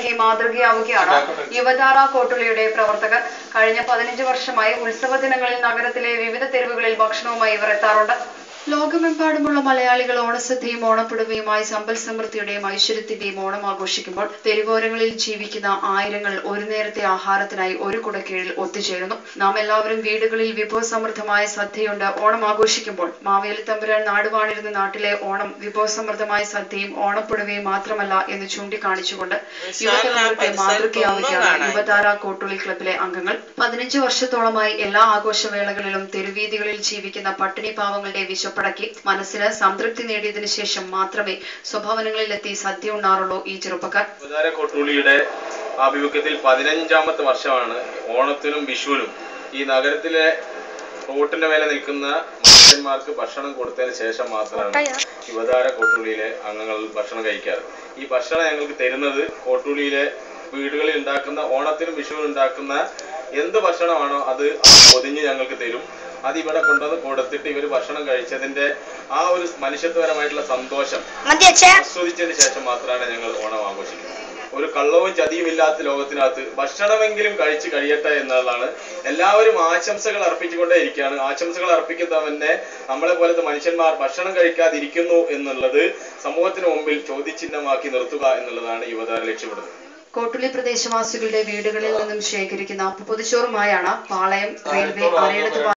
നൽകി മാതൃകയാവുകയാണ് യുവതാര കോട്ടുളിയുടെ പ്രവർത്തകർ. കഴിഞ്ഞ 15 വർഷമായി ഉത്സവ ദിനങ്ങളിൽ നഗരത്തിലെ വിവിധ തെരുവുകളിൽ ഭക്ഷണവുമായി ഇവർ എത്താറുണ്ട്. ലോകമെമ്പാടുമുള്ള മലയാളികൾ ഓണസദ്യയും ഓണപ്പുടവയുമായി സമ്പൽ സമൃദ്ധിയുടെയും ഐശ്വര്യത്തിന്റെയും ഓണം ആഘോഷിക്കുമ്പോൾ തെരുവോരങ്ങളിൽ ജീവിക്കുന്ന ആയിരങ്ങൾ ഒരു നേരത്തെ ആഹാരത്തിനായി ഒരു കുടക്കീഴിൽ ഒത്തുചേരുന്നു. നാം എല്ലാവരും വീടുകളിൽ വിഭവസമൃദ്ധമായ സദ്യയുണ്ട് ഓണം ആഘോഷിക്കുമ്പോൾ മാവേലിത്തമ്പുരാൻ നാടുവാണിരുന്ന നാട്ടിലെ ഓണം വിഭവസമൃദ്ധമായ സദ്യയും ഓണപ്പുടവയും മാത്രമല്ല എന്ന് ചൂണ്ടിക്കാണിച്ചുകൊണ്ട് യുവതലമുറയ്ക്ക് മാതൃകയാവുകയാണ് യുവതാര കോട്ടുളി ക്ലബിലെ അംഗങ്ങൾ. 15 വർഷത്തോളമായി എല്ലാ ആഘോഷവേളകളിലും തെരുവീതികളിൽ ജീവിക്കുന്ന പട്ടിണി പാവങ്ങളുടെ വിശപ്പടക്കി മനസ്സിന് സംതൃപ്തി നേടിയതിനു ശേഷം മാത്രമേ സ്വഭവനങ്ങളിലെത്തി സദ്യ ഉണ്ണാറുള്ളൂ ഈ ചെറുപ്പക്കാർ. യുവതാര കോട്ടുളിയുടെ ആഭിമുഖ്യത്തിൽ 15ാമത്തെ വർഷമാണ് ഓണത്തിനും വിഷുവിനും ഈ നഗരത്തിലെ റോട്ടിന്റെ മേലെ നിൽക്കുന്ന മനുഷ്യന്മാർക്ക് ഭക്ഷണം കൊടുത്തതിന് ശേഷം മാത്രമാണ് യുവതാര കോട്ടുളിയിലെ അംഗങ്ങൾ ഭക്ഷണം കഴിക്കാറ്. ഈ ഭക്ഷണം ഞങ്ങൾക്ക് തരുന്നത് കോട്ടുളിയിലെ വീടുകളിൽ ഉണ്ടാക്കുന്ന ഓണത്തിനും വിഷുവിനും ഉണ്ടാക്കുന്ന എന്ത് ഭക്ഷണമാണോ അത് പൊതിഞ്ഞ് ഞങ്ങൾക്ക് തരും. അത് ഇവിടെ കൊണ്ടുവന്ന് കൊടുത്തിട്ട് ഇവർ ഭക്ഷണം കഴിച്ചതിന്റെ ആ ഒരു മനുഷ്യത്വപരമായിട്ടുള്ള സന്തോഷം ആസ്വദിച്ചതിന് ശേഷം മാത്രമാണ് ഞങ്ങൾ ഓണം ആഘോഷിക്കുന്നത്. ഒരു കള്ളവും ചതിയും ഇല്ലാത്ത ലോകത്തിനകത്ത് ഭക്ഷണമെങ്കിലും കഴിച്ച് കഴിയട്ടെ എന്നുള്ളതാണ്. എല്ലാവരും ആശംസകൾ അർപ്പിച്ചുകൊണ്ടേ ഇരിക്കുകയാണ്. ആശംസകൾ അർപ്പിക്കുന്നവന്നെ നമ്മളെ പോലത്തെ മനുഷ്യന്മാർ ഭക്ഷണം കഴിക്കാതിരിക്കുന്നു എന്നുള്ളത് സമൂഹത്തിന് മുമ്പിൽ ചോദ്യചിഹ്നമാക്കി നിർത്തുക എന്നുള്ളതാണ് യുവതാര ലക്ഷ്യമിടുന്നത്. കോട്ടുളി പ്രദേശവാസികളുടെ വീടുകളിൽ നിന്നും ശേഖരിക്കുന്ന പൊതിച്ചോറുമായാണ് പാളയം റെയിൽവേ ആലയിടത്ത്